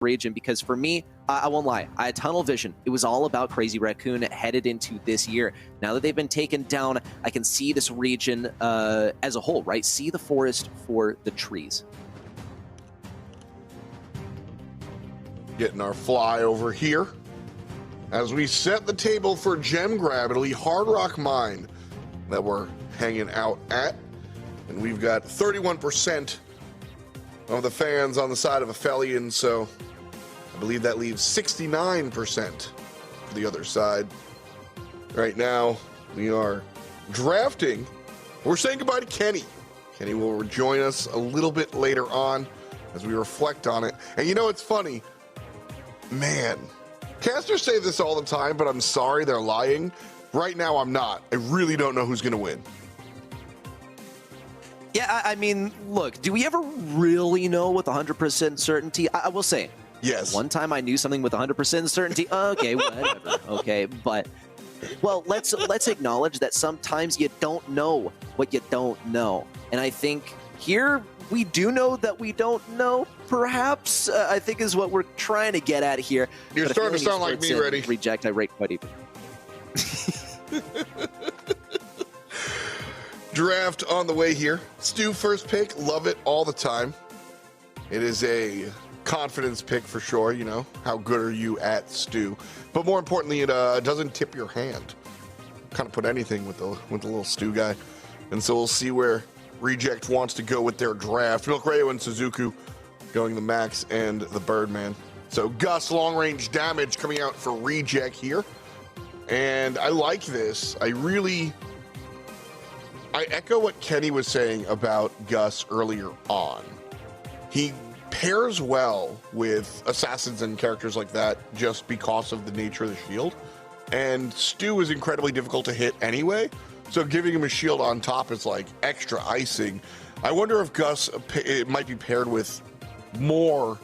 region, because for me, I won't lie, I had tunnel vision. It was all about Crazy Raccoon headed into this year. Now that they've been taken down, I can see this region as a whole, right? See the forest for the trees. Getting our fly over here. As we set the table for gem grab, it'll be Hard Rock Mine that we're hanging out at. And we've got 31% of the fans on the side of Aphelion, so I believe that leaves 69% for the other side. Right now, we are drafting. We're saying goodbye to Kenny. Kenny will join us a little bit later on as we reflect on it. And you know, it's funny. Man, casters say this all the time, but I'm sorry, they're lying. Right now, I'm not. I really don't know who's going to win. Yeah, I mean, look, do we ever really know with 100% certainty? I will say, yes. One time I knew something with 100% certainty. Okay, whatever. Okay, but, well, let's acknowledge that sometimes you don't know what you don't know. And I think here we do know that we don't know, perhaps, I think is what we're trying to get at here. You're starting to sound like me, Ready. Reject, I rate quite even. Draft on the way here. Stu first pick, love it all the time. It is a confidence pick for sure, you know. How good are you at Stu? But more importantly, it doesn't tip your hand. Kind of put anything with the little Stu guy. And so we'll see where Reject wants to go with their draft. Milkrayo and Suzuku going the max and the Birdman. So Gus long range damage coming out for Reject here. And I like this. I echo what Kenny was saying about Gus earlier on. He pairs well with assassins and characters like that just because of the nature of the shield. And Stu is incredibly difficult to hit anyway, so giving him a shield on top is like extra icing. I wonder if Gus it might be paired with more.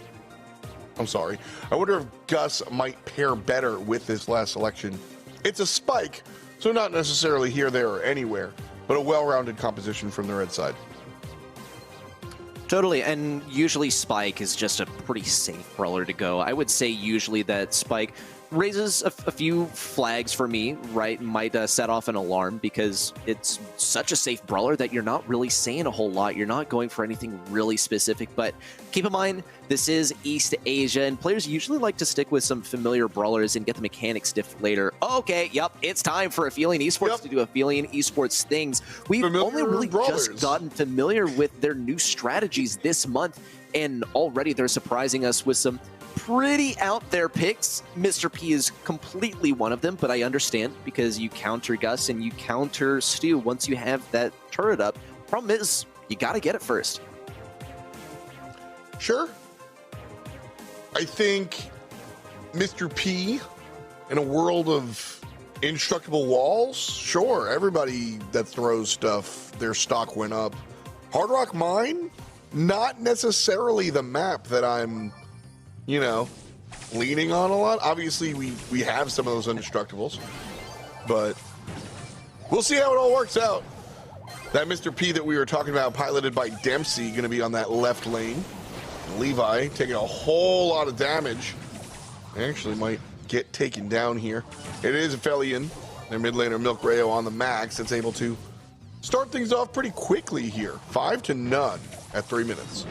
I'm sorry. I wonder if Gus might pair better with this last selection. It's a spike, so not necessarily here, there, or anywhere, but a well-rounded composition from the red side. Totally, and usually Spike is just a pretty safe brawler to go. I would say usually that Spike raises a few flags for me, right? Might set off an alarm because it's such a safe brawler that you're not really saying a whole lot. You're not going for anything really specific, but keep in mind, this is East Asia, and players usually like to stick with some familiar brawlers and get the mechanics stiff later. Okay, yep, it's time for Aphelion Esports to do Aphelion Esports things. We've only really just gotten familiar with their new strategies this month, and already they're surprising us with some pretty out there picks. Mr. P is completely one of them, but I understand because you counter Gus and you counter Stu once you have that turret up. Problem is, you got to get it first. Sure. I think Mr. P, in a world of indestructible walls, sure, everybody that throws stuff, their stock went up. Hard Rock Mine, not necessarily the map that I'm, you know, leaning on a lot. Obviously, we have some of those indestructibles, but we'll see how it all works out. That Mr. P that we were talking about, piloted by Dempsey, going to be on that left lane. Levi taking a whole lot of damage. Actually might get taken down here. It is Aphelion, their mid laner Milkrayo on the max. That's able to start things off pretty quickly here. 5-0 at 3 minutes.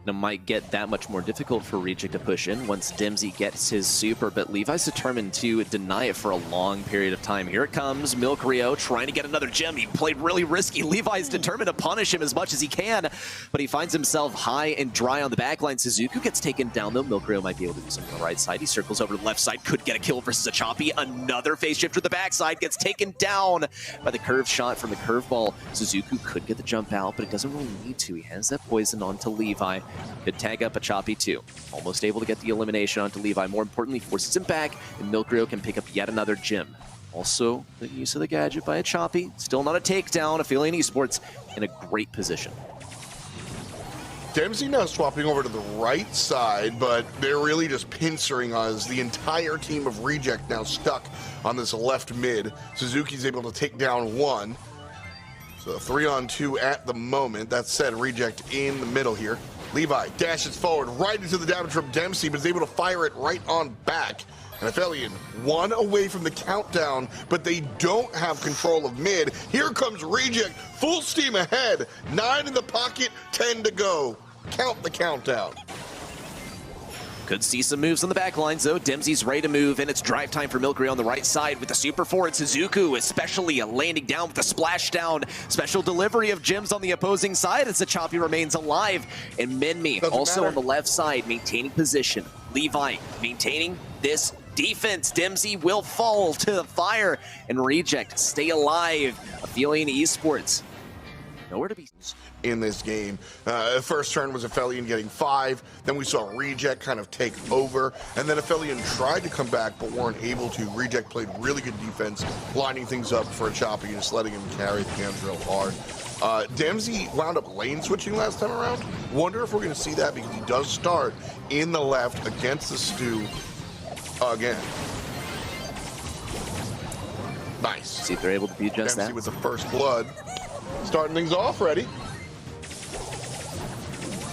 It might get that much more difficult for Reject to push in once Dempsey gets his super, but Levi's determined to deny it for a long period of time. Here it comes, Milkrayo trying to get another gem. He played really risky. Levi's determined to punish him as much as he can, but he finds himself high and dry on the backline. Suzuku gets taken down, though. Milkrayo might be able to do something on the right side. He circles over to the left side, could get a kill versus a Choppy. Another phase shift to the backside, gets taken down by the curve shot from the curveball. Suzuku could get the jump out, but he doesn't really need to. He has that poison onto Levi. Could tag up a Choppy too. Almost able to get the elimination onto Levi. More importantly, forces him back, and Milkrayo can pick up yet another gem. Also, the use of the gadget by a Choppy. Still not a takedown. Aphelion Esports in a great position. Dempsey now swapping over to the right side, but they're really just pincering us. The entire team of Reject now stuck on this left mid. Suzuki's able to take down one. So 3-on-2 at the moment. That said, Reject in the middle here. Levi dashes forward right into the damage from Dempsey, but is able to fire it right on back. And Aphelion, 1 away from the countdown, but they don't have control of mid. Here comes Reject, full steam ahead. 9 in the pocket, 10 to go. Count the countdown. Could see some moves on the back lines, though. Dempsey's ready to move, and it's drive time for Milkgray on the right side with the super forward. Suzuku especially landing down with the splashdown. Special delivery of gems on the opposing side as the Choppy remains alive. And Minmi also on the left side, maintaining position. Levi maintaining this defense. Dempsey will fall to the fire, and Reject stay alive. Aphelion Esports, nowhere to be in this game. First turn was Aphelion getting 5. Then we saw Reject kind of take over. And then Aphelion tried to come back, but weren't able to. Reject played really good defense, lining things up for a Choppy, just letting him carry the games real hard. Dempsey wound up lane switching last time around. Wonder if we're going to see that, because he does start in the left against the Stu again. Nice. See if they're able to do just Dempsey that. with the first blood. Starting things off ready.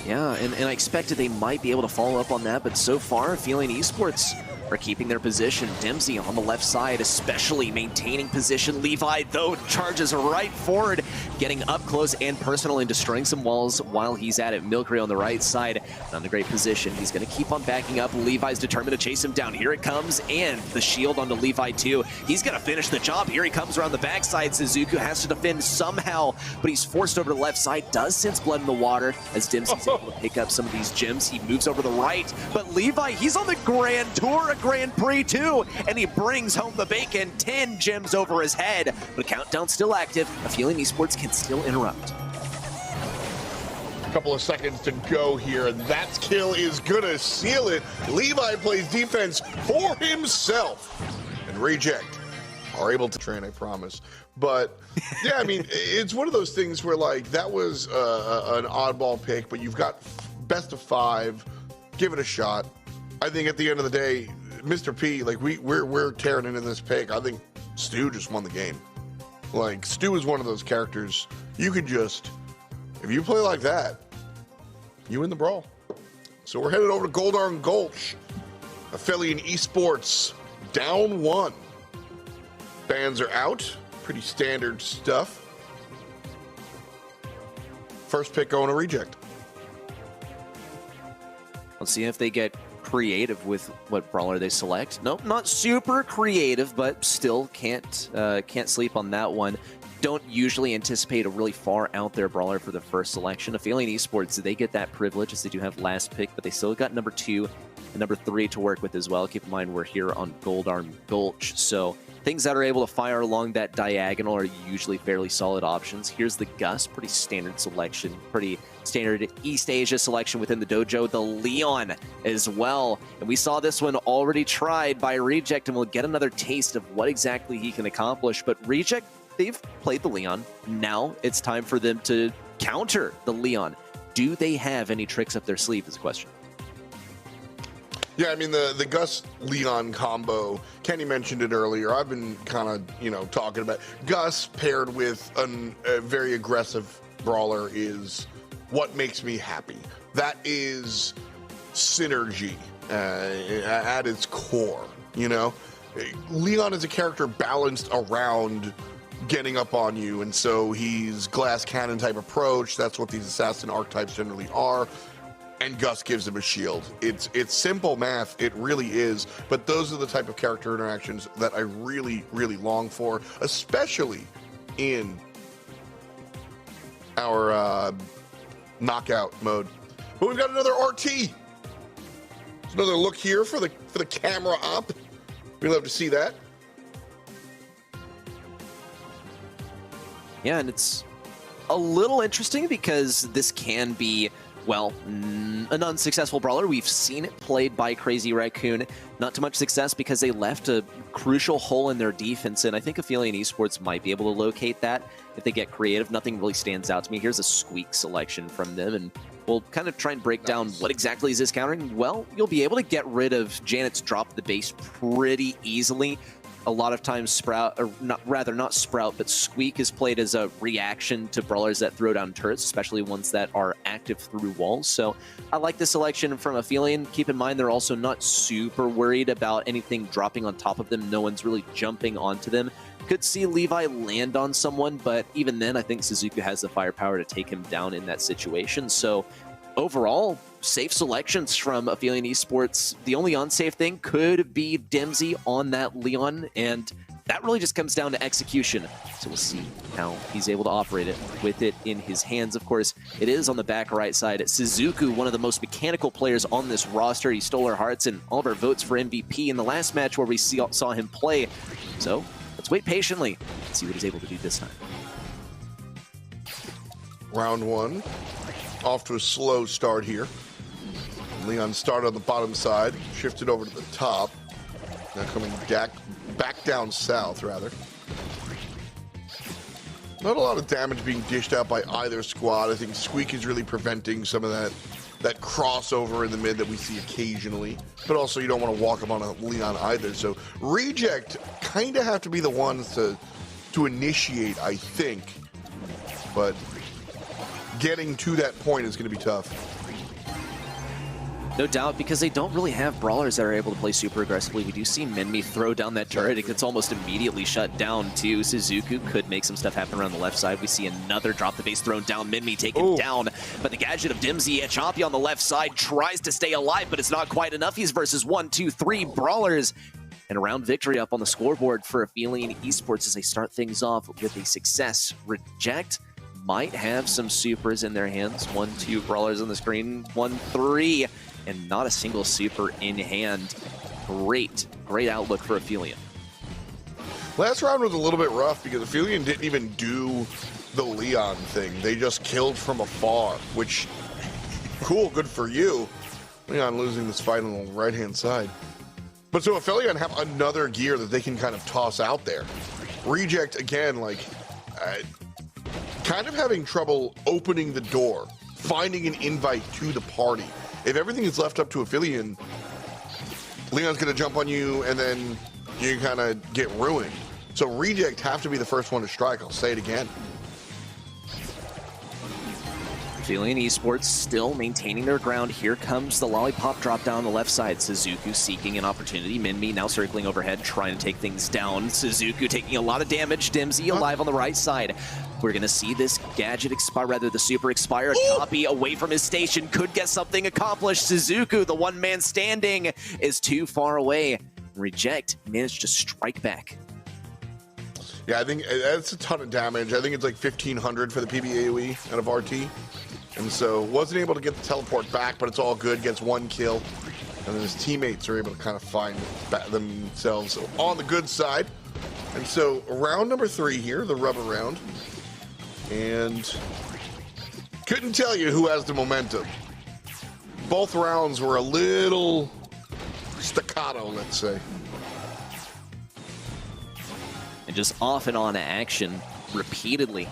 Yeah, and I expected they might be able to follow up on that, but so far, Aphelion Esports are keeping their position. Dempsey on the left side, especially maintaining position. Levi, though, charges right forward, getting up close and personal and destroying some walls while he's at it. Milkgray on the right side, not in a great position. He's going to keep on backing up. Levi's determined to chase him down. Here it comes, and the shield onto Levi, too. He's going to finish the job. Here he comes around the backside. Suzuku has to defend somehow, but he's forced over to the left side. Does sense blood in the water as Dempsey's able to pick up some of these gems. He moves over to the right, but Levi, he's on the Grand Tour, a Grand Prix too, and he brings home the bacon. 10 gems over his head, but countdown's still active. Aphelion Esports can still interrupt. A couple of seconds to go here, and that kill is gonna seal it. Levi plays defense for himself, and Reject are able to train, I promise. But yeah, I mean, it's one of those things where, like, that was an oddball pick, but you've got best of 5. Give it a shot. I think at the end of the day, Mr. P, like, we're tearing into this pick. I think Stu just won the game. Like, Stu is one of those characters you could just, if you play like that, you win the brawl. So we're headed over to Goldarn Gulch. Aphelion Esports down 1. Bans are out. Pretty standard stuff. First pick going to Reject. Let's see if they get creative with what brawler they select. Nope, not super creative, but still can't sleep on that one. Don't usually anticipate a really far out there brawler for the first selection. Aphelion Esports, they get that privilege as they do have last pick, but they still got number 2 and number 3 to work with as well. Keep in mind we're here on Goldarn Gulch, so things that are able to fire along that diagonal are usually fairly solid options. Here's the Gus, pretty standard selection, pretty standard East Asia selection within the dojo. The Leon as well, and we saw this one already tried by Reject, and we'll get another taste of what exactly he can accomplish. But Reject, they've played the Leon. Now it's time for them to counter the Leon. Do they have any tricks up their sleeve is the question. Yeah, I mean, the Gus-Leon combo, Kenny mentioned it earlier. I've been kind of, talking about Gus paired with a very aggressive brawler is what makes me happy. That is synergy at its core, Leon is a character balanced around getting up on you, and so he's glass cannon type approach. That's what these assassin archetypes generally are. And Gus gives him a shield. It's simple math, it really is, but those are the type of character interactions that I really, really long for, especially in our knockout mode. But we've got another RT. There's another look here for the camera op. We love to see that. Yeah, and it's a little interesting because this can be, well, an unsuccessful brawler. We've seen it played by Crazy Raccoon. Not too much success because they left a crucial hole in their defense, and I think Aphelion Esports might be able to locate that if they get creative. Nothing really stands out to me. Here's a Squeak selection from them, and we'll kind of try and break down what exactly is this countering. Well, you'll be able to get rid of Janet's drop the base pretty easily. a lot of times Sprout, or not Sprout, but Squeak is played as a reaction to brawlers that throw down turrets, especially ones that are active through walls. So I like the selection from Aphelion. Keep in mind, they're also not super worried about anything dropping on top of them. No one's really jumping onto them. Could see Levi land on someone, but even then, I think Suzuki has the firepower to take him down in that situation. So overall, safe selections from Aphelion Esports. The only unsafe thing could be Dempsey on that Leon, and that really just comes down to execution. So we'll see how he's able to operate it with it in his hands. Of course, it is on the back right side. Suzuki, one of the most mechanical players on this roster. He stole our hearts and all of our votes for MVP in the last match where we saw him play. So let's wait patiently and see what he's able to do this time. Round one, off to a slow start here. Leon started on the bottom side, shifted over to the top. Now coming back down south, rather. Not a lot of damage being dished out by either squad. I think Squeak is really preventing some of that crossover in the mid that we see occasionally. But also, you don't want to walk up on a Leon either. So Reject kind of have to be the ones to initiate, I think. But getting to that point is going to be tough. No doubt, because they don't really have brawlers that are able to play super aggressively. We do see Minmi throw down that turret. It gets almost immediately shut down, too. Suzuki could make some stuff happen around the left side. We see another drop the base thrown down. Minmi taken down. But the gadget of Dimsy, Choppy on the left side, tries to stay alive, but it's not quite enough. He's versus 1, 2, 3 brawlers. And a round victory up on the scoreboard for Aphelion Esports as they start things off with a success. Reject might have some supers in their hands. 1, 2 brawlers on the screen. 1, 3. And not a single super in hand. Great outlook for Aphelion. Last round was a little bit rough because Aphelion didn't even do the Leon thing. They just killed from afar, which, cool, good for you. Leon losing this fight on the right-hand side. But so Aphelion have another gear that they can kind of toss out there. Reject, again, like, kind of having trouble opening the door, finding an invite to the party. If everything is left up to Aphelion, Leon's going to jump on you, and then you kind of get ruined. So Reject have to be the first one to strike. I'll say it again. Aphelion Esports still maintaining their ground. Here comes the lollipop drop down on the left side. Suzuki seeking an opportunity. Minmi now circling overhead, trying to take things down. Suzuki taking a lot of damage. Dimsy alive on the right side. We're going to see this gadget expire, rather the super expire. Copy away from his station, could get something accomplished. Suzuki, the one man standing, is too far away. Reject managed to strike back. Yeah, I think that's a ton of damage. I think it's like 1,500 for the PBAOE out of RT. And so wasn't able to get the teleport back, but it's all good. Gets 1 kill. And then his teammates are able to kind of find themselves on the good side. And so round number 3 here, the rubber round. And couldn't tell you who has the momentum. Both rounds were a little staccato, let's say. And just off and on action repeatedly.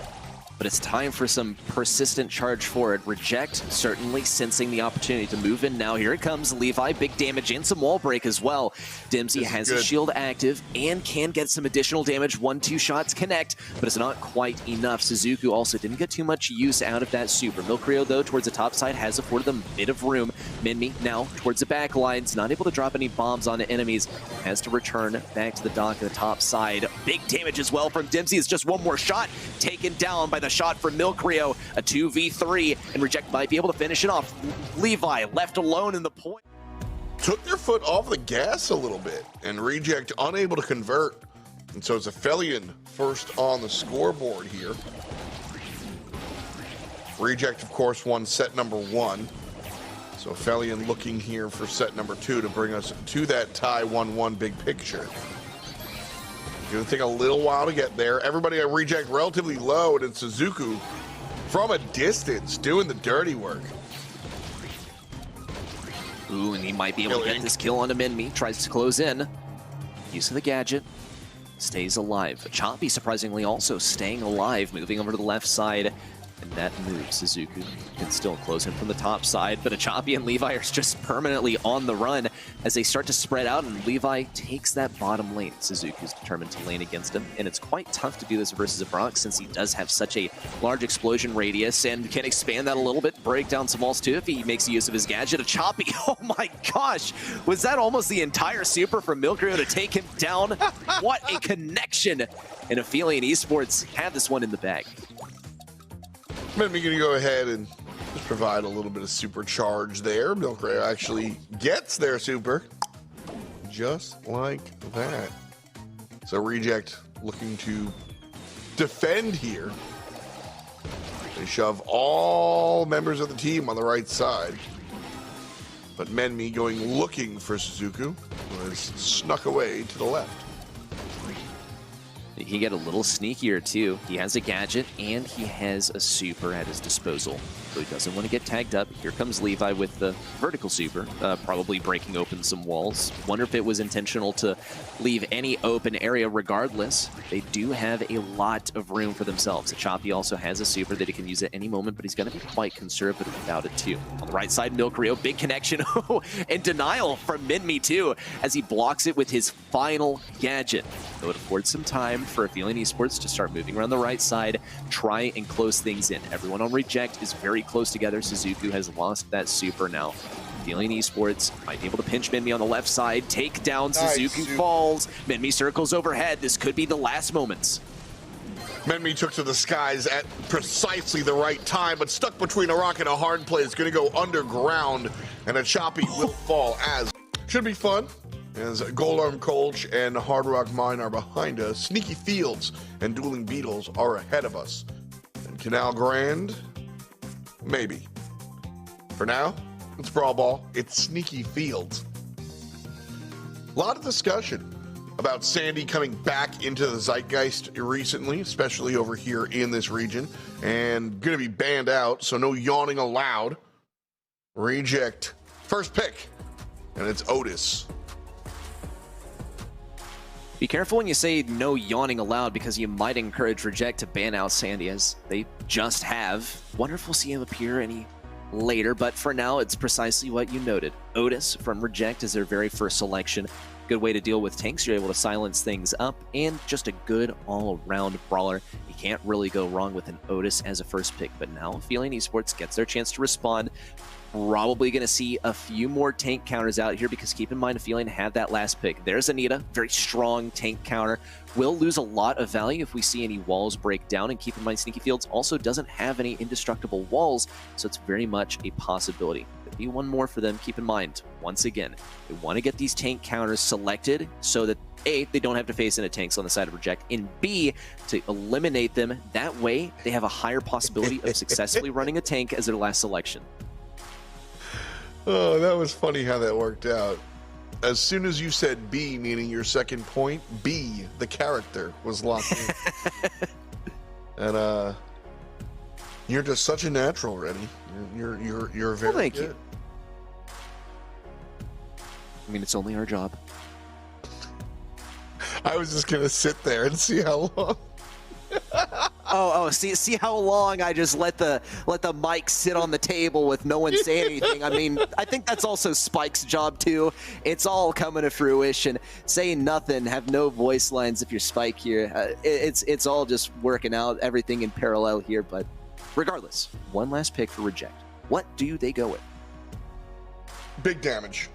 But it's time for some persistent charge forward. Reject certainly sensing the opportunity to move in now. Here it comes. Levi, big damage and some wall break as well. Dimsy has his shield active and can get some additional damage. 1-2 shots connect, but it's not quite enough. Suzuki also didn't get too much use out of that super. Milcreo, though, towards the top side has afforded them a bit of room. Minmi now towards the back lines, not able to drop any bombs onto enemies. Has to return back to the dock at the top side. Big damage as well from Dimsy. It's just one more shot taken down by the shot from Milcreo, a 2v3, and Reject might be able to finish it off. Levi left alone in the point. Took their foot off the gas a little bit, and Reject unable to convert. And so it's Aphelion first on the scoreboard here. Reject, of course, won set number 1. So Aphelion looking here for set number 2 to bring us to that tie 1-1 big picture. Going to take a little while to get there. Everybody at Reject relatively low, and it's Suzuki from a distance doing the dirty work. Ooh, and he might be able to get this kill onto Minmi. Tries to close in. Use of the gadget. Stays alive. Choppy, surprisingly, also staying alive. Moving over to the left side. And that move, Suzuki can still close him from the top side, but Achapi and Levi are just permanently on the run as they start to spread out, and Levi takes that bottom lane. Suzuki is determined to lane against him, and it's quite tough to do this versus a Brox since he does have such a large explosion radius and can expand that a little bit, break down some walls too if he makes use of his gadget. Achapi, oh my gosh, was that almost the entire super from Milkrio to take him down? What a connection! And Aphelion Esports have this one in the bag. Maybe going to go ahead and just provide a little bit of supercharge there. Milkrio actually gets their super just like that. So Reject looking to defend here. They shove all members of the team on the right side. But Menmi going looking for Suzuki, who has snuck away to the left. He can get a little sneakier too. He has a gadget and he has a super at his disposal. So he doesn't want to get tagged up. Here comes Levi with the vertical super, probably breaking open some walls. Wonder if it was intentional to leave any open area regardless. They do have a lot of room for themselves. Achapi also has a super that he can use at any moment, but he's going to be quite conservative about it too. On the right side, Milkrio, big connection. And denial from Minmi too, as he blocks it with his final gadget. So it affords some time for Aphelion Esports to start moving around the right side, try and close things in. Everyone on Reject is very close together. Suzuki has lost that super now. Aphelion Esports might be able to pinch Minmi on the left side, take down Suzuki, falls. Minmi circles overhead. This could be the last moments. Menmi took to the skies at precisely the right time, but stuck between a rock and a hard place. It's going to go underground, and Achapi will fall as. Should be fun, as Gold Arm Colch and Hard Rock Mine are behind us. Sneaky Fields and Dueling Beetles are ahead of us. And Canal Grand, maybe. For now, it's Brawl Ball. It's Sneaky Fields. A lot of discussion about Sandy coming back into the zeitgeist recently, especially over here in this region, and going to be banned out, so no yawning allowed. Reject first pick, and it's Otis. Be careful when you say no yawning allowed, because you might encourage Reject to ban out Sandy, as they just have. Wonder if we'll see him appear any later, but for now, it's precisely what you noted. Otis from Reject is their very first selection. Good way to deal with tanks. You're able to silence things up, and just a good all-around brawler. You can't really go wrong with an Otis as a first pick, but now Aphelion Esports gets their chance to respond. Probably going to see a few more tank counters out here, because keep in mind, Aphelion had that last pick. There's Anita, very strong tank counter. Will lose a lot of value if we see any walls break down, and keep in mind, Sneaky Fields also doesn't have any indestructible walls, so it's very much a possibility. Could be one more for them. Keep in mind, once again, they want to get these tank counters selected so that A, they don't have to face into tanks on the side of Reject, and B, to eliminate them. That way, they have a higher possibility of successfully running a tank as their last selection. Oh, that was funny how that worked out. As soon as you said B, meaning your second point, B, the character, was locked in. And you're just such a natural, Reddy. You're very thank good. you. I mean, it's only our job. I was just gonna sit there and see how long. See how long I just let the mic sit on the table with no one say anything. I mean, I think that's also Spike's job too. It's all coming to fruition. Saying nothing, have no voice lines if you're Spike here. It's all just working out, everything in parallel here. But regardless, one last pick for Reject. What do they go with? Big damage.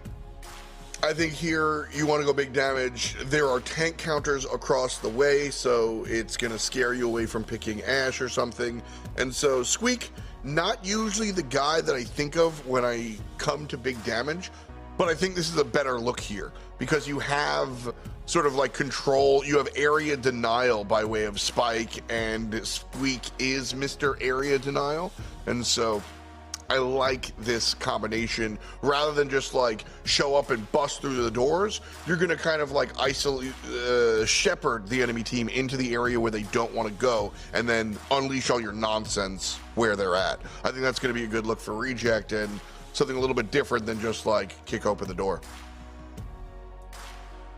I think here you want to go big damage. There are tank counters across the way, so it's going to scare you away from picking Ashe or something. And so Squeak, not usually the guy that I think of when I come to big damage, but I think this is a better look here because you have sort of like control. You have area denial by way of Spike, and Squeak is Mr. Area Denial. And so I like this combination. Rather than just like show up and bust through the doors, you're going to kind of like isolate, shepherd the enemy team into the area where they don't want to go, and then unleash all your nonsense where they're at. I think that's going to be a good look for Reject, and something a little bit different than just like kick open the door.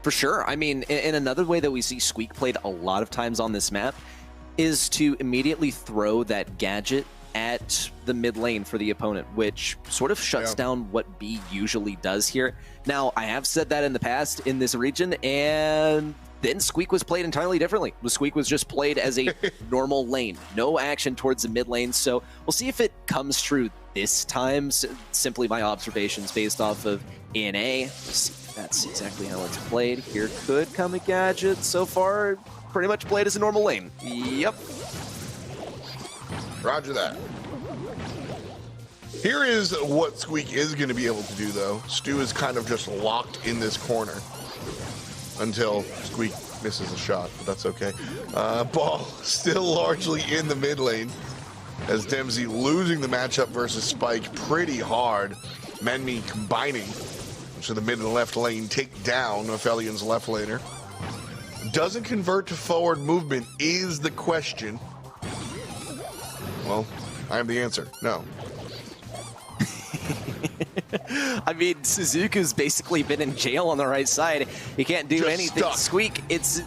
For sure. I mean, in another way that we see Squeak played a lot of times on this map is to immediately throw that gadget at the mid lane for the opponent, which sort of shuts down what B usually does here. Now, I have said that in the past in this region, and then Squeak was played entirely differently. Squeak was just played as a normal lane, no action towards the mid lane. So we'll see if it comes true this time. Simply my observations based off of NA. We'll see if that's exactly how it's played. Here could come a gadget. So far, pretty much played as a normal lane. Yep. Roger that. Here is what Squeak is going to be able to do, though. Stu is kind of just locked in this corner until Squeak misses a shot, but that's okay. Ball still largely in the mid lane as Dempsey losing the matchup versus Spike pretty hard. Menmi combining to the mid and left lane, take down Aphelion's left laner. Doesn't convert to forward movement is the question. Well, I have the answer. No. I mean, Suzuku's basically been in jail on the right side. He can't do anything. Stuck. Squeak, it's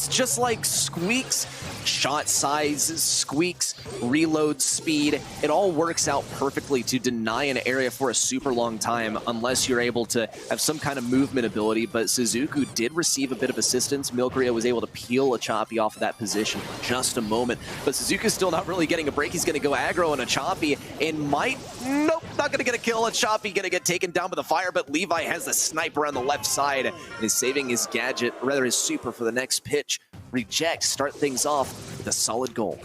just like Squeak's shot size, Squeak's reload speed. It all works out perfectly to deny an area for a super long time unless you're able to have some kind of movement ability. But Suzuku did receive a bit of assistance. Milkria was able to peel a Choppy off of that position for just a moment. But Suzuku's still not really getting a break. He's going to go aggro on a Choppy and might... Nope, not going to get a kill. A Choppy going to get taken down by the fire, but Levi has the sniper on the left side and is saving his gadget, or rather his super, for the next pitch. Reject, start things off with a solid goal.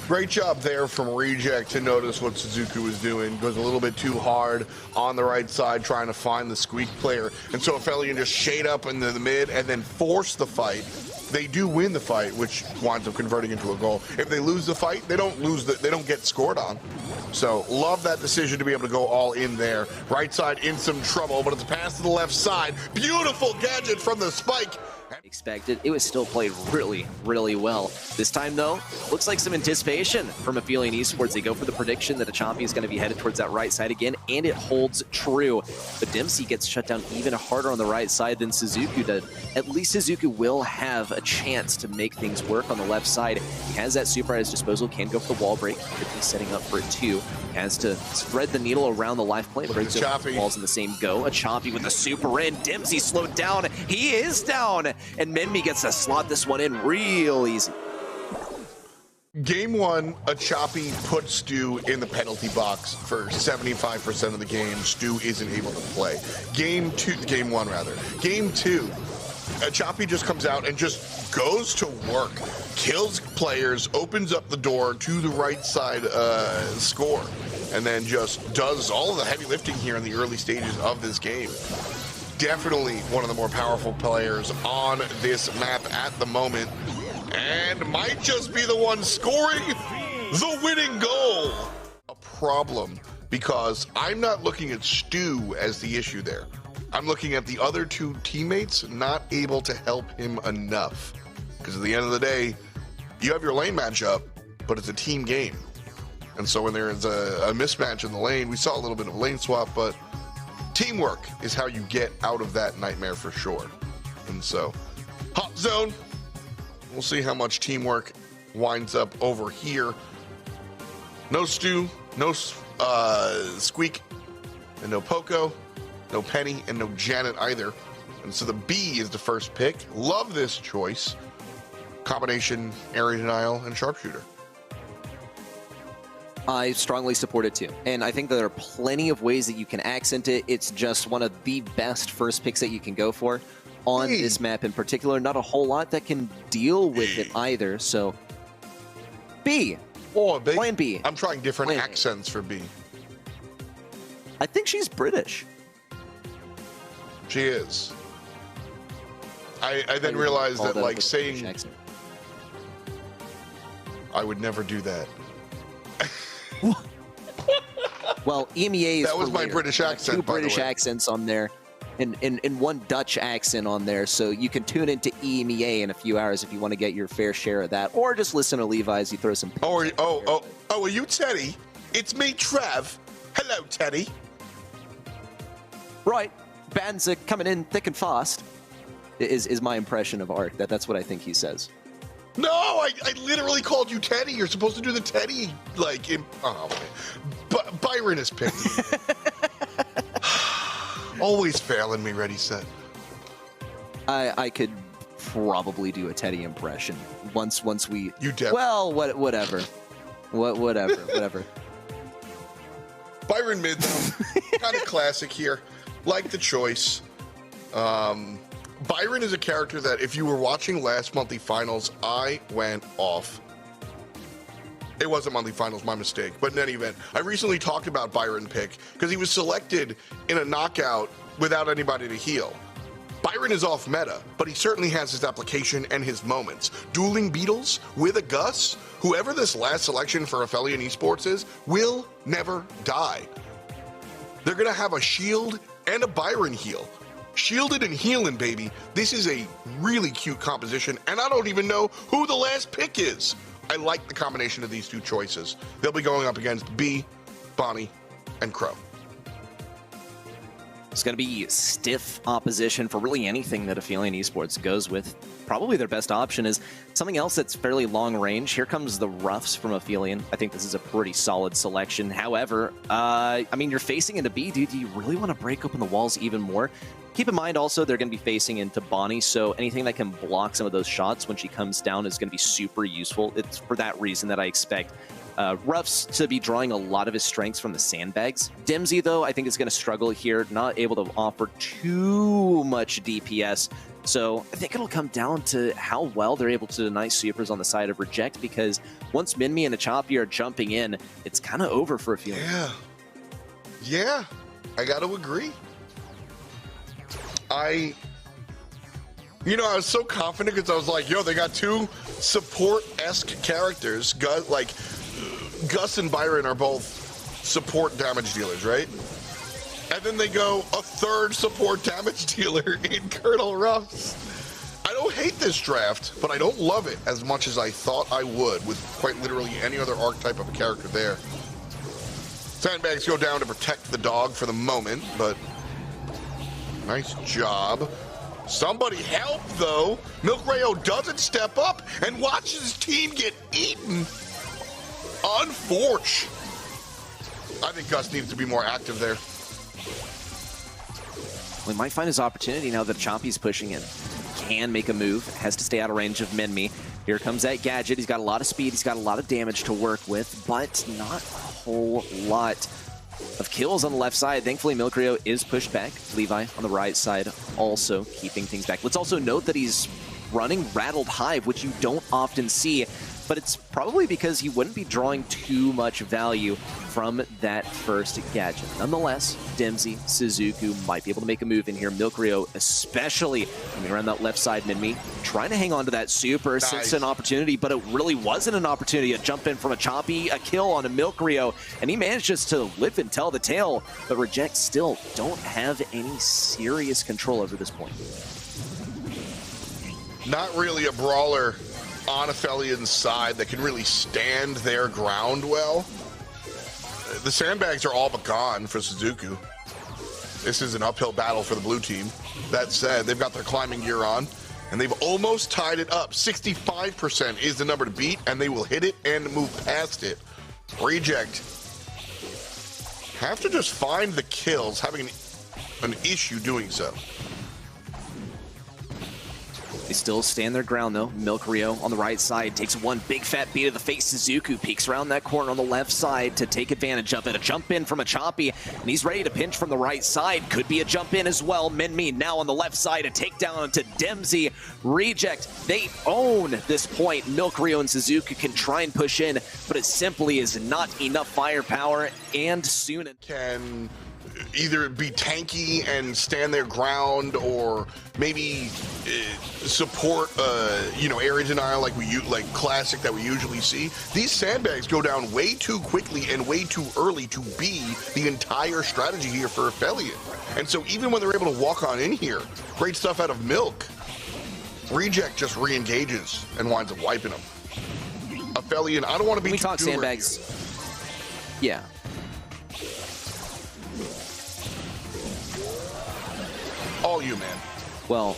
Great job there from Reject to notice what Suzuku was doing. Goes a little bit too hard on the right side trying to find the Squeak player. And so Aphelion just shade up into the mid and then force the fight. They do win the fight, which winds up converting into a goal. If they lose the fight, they don't get scored on. So love that decision to be able to go all in there. Right side in some trouble, but it's a pass to the left side. Beautiful gadget from the Spike. Expected. It was still played really, really well. This time, though, looks like some anticipation from Aphelion Esports. They go for the prediction that a Choppy is going to be headed towards that right side again, and it holds true. But Dempsey gets shut down even harder on the right side than Suzuku did. At least Suzuku will have a chance to make things work on the left side. He has that super at his disposal, can go for the wall break, could be setting up for it too. Has to thread the needle around the life plate, breaks the walls in the same go. A Choppy with a super in. Dempsey slowed down. He is down. And Menmi gets to slot this one in real easy. Game one, a Choppy put Stu in the penalty box for 75% of the game. Stu isn't able to play. Game one, Game two, a Choppy just comes out and just goes to work, kills players, opens up the door to the right side score, and then just does all of the heavy lifting here in the early stages of this game. Definitely one of the more powerful players on this map at the moment, and might just be the one scoring the winning goal. A problem, because I'm not looking at Stu as the issue there. I'm looking at the other two teammates not able to help him enough. Because at the end of the day, you have your lane matchup, but it's a team game. And so when there is a mismatch in the lane, we saw a little bit of lane swap, but teamwork is how you get out of that nightmare for sure. And so, hot zone. We'll see how much teamwork winds up over here. No Stu, no Squeak, and no Poco, no Penny, and no Janet either. And so the B is the first pick. Love this choice. Combination, area denial, and sharpshooter. I strongly support it too. And I think that there are plenty of ways that you can accent it. It's just one of the best first picks that you can go for on this map in particular. Not a whole lot that can deal with it either. So B. Oh, B. Plan B. I'm trying different accents for B. I think she's British. She is. I then realized that, like, saying... I would never do that. Well, EMEA is that was my British accent. Two British accents on there, and one Dutch accent on there. So you can tune into EMEA in a few hours if you want to get your fair share of that, or just listen to Levi as he throws some. Oh, are you Teddy? It's me, Trev. Hello, Teddy. Right, bands are coming in thick and fast. Is my impression of Ark. That's what I think he says. No, I literally called you Teddy. You're supposed to do the Teddy, like, oh, man. Byron is picked. Always failing me, ready, set. I could probably do a Teddy impression once we... You definitely... Well, whatever. Whatever. Byron mid, kind of classic here. Like the choice. Byron is a character that if you were watching last monthly finals, I went off. It wasn't monthly finals, my mistake. But in any event, I recently talked about Byron pick because he was selected in a knockout without anybody to heal. Byron is off meta, but he certainly has his application and his moments. Dueling Beetles with a Gus, whoever this last selection for Aphelion Esports is, will never die. They're gonna have a shield and a Byron heal. Shielded and healing, baby. This is a really cute composition, and I don't even know who the last pick is. I like the combination of these two choices. They'll be going up against B, Bonnie, and Crow. It's going to be stiff opposition for really anything that Aphelion Esports goes with. Probably their best option is something else that's fairly long range. Here comes the Ruffs from Aphelion. I think this is a pretty solid selection. However, I mean, you're facing into B, dude. Do you really want to break open the walls even more? Keep in mind also they're going to be facing into Bonnie, so anything that can block some of those shots when she comes down is going to be super useful. It's for that reason that I expect Ruffs to be drawing a lot of his strengths from the sandbags. Dimsy, though, I think is going to struggle here, not able to offer too much DPS. So I think it'll come down to how well they're able to deny supers on the side of Reject, because once Minmi and Achoppy are jumping in, it's kind of over for Aphelion. Yeah, I got to agree. I was so confident because I was like, yo, they got two support-esque characters. Gus and Byron are both support damage dealers, right? And then they go a third support damage dealer in Colonel Ruffs. I don't hate this draft, but I don't love it as much as I thought I would with quite literally any other archetype of a character there. Sandbags go down to protect the dog for the moment, but nice job. Somebody help, though. Milk Rayo doesn't step up and watches his team get eaten. Unfortunate. I think Gus needs to be more active there. We might find his opportunity now that Choppy's pushing in. Can make a move, has to stay out of range of Minmi. Here comes that Gadget. He's got a lot of speed, he's got a lot of damage to work with, but not a whole lot of kills on the left side. Thankfully, Milkrio is pushed back. Levi on the right side also keeping things back. Let's also note that he's running Rattled Hive, which you don't often see, but it's probably because he wouldn't be drawing too much value from that first Gadget. Nonetheless, Dimsy, Suzuku might be able to make a move in here. Milkrio especially coming around that left side. Minmi trying to hang on to that super. Nice. Since an opportunity, but it really wasn't an opportunity. A jump in from a Choppy, a kill on a Milkrio, and he managed just to live and tell the tale, but Reject still don't have any serious control over this point. Not really a brawler on Aphelion's side that can really stand their ground well. The sandbags are all but gone for Suzuku. This is an uphill battle for the blue team. That said, they've got their climbing gear on, and they've almost tied it up. 65% is the number to beat, and they will hit it and move past it. Reject have to just find the kills, having an issue doing so. They still stand their ground, though. Milkrio on the right side takes one big fat beat of the face. Suzuku peeks around that corner on the left side to take advantage of it. A jump in from a Choppy, and he's ready to pinch from the right side. Could be a jump in as well. Minmi now on the left side, a takedown to Dimsy. Reject, they own this point. Milkrio and Suzuku can try and push in, but it simply is not enough firepower, and soon can either be tanky and stand their ground, or maybe support area denial like classic that we usually see. These sandbags go down way too quickly and way too early to be the entire strategy here for Aphelion. And so even when they're able to walk on in here, great stuff out of Milk, Reject just re-engages and winds up wiping them. Aphelion, I don't want to be we talk sandbags here. Yeah. All you, man. Well,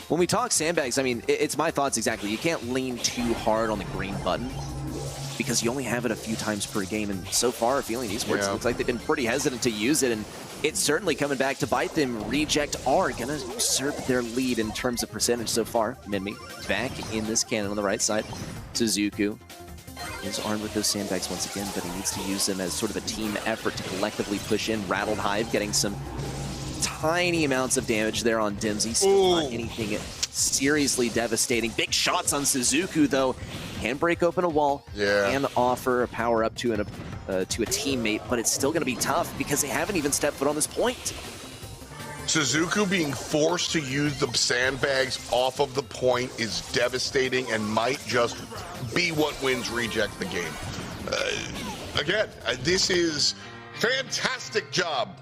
When we talk sandbags, I mean, it's my thoughts exactly. You can't lean too hard on the green button because you only have it a few times per game. And so far, Aphelion Esports looks like they've been pretty hesitant to use it. And it's certainly coming back to bite them. Reject are going to usurp their lead in terms of percentage so far. Mimi back in this cannon on the right side. Suzuku is armed with those sandbags once again, but he needs to use them as sort of a team effort to collectively push in. Rattled Hive getting some tiny amounts of damage there on Dimsy. Still not anything seriously devastating. Big shots on Suzuku, though. Can break open a wall. Can offer a power up to a teammate, but it's still going to be tough because they haven't even stepped foot on this point. Suzuku being forced to use the sandbags off of the point is devastating and might just be what wins Reject the game. Again, this is fantastic job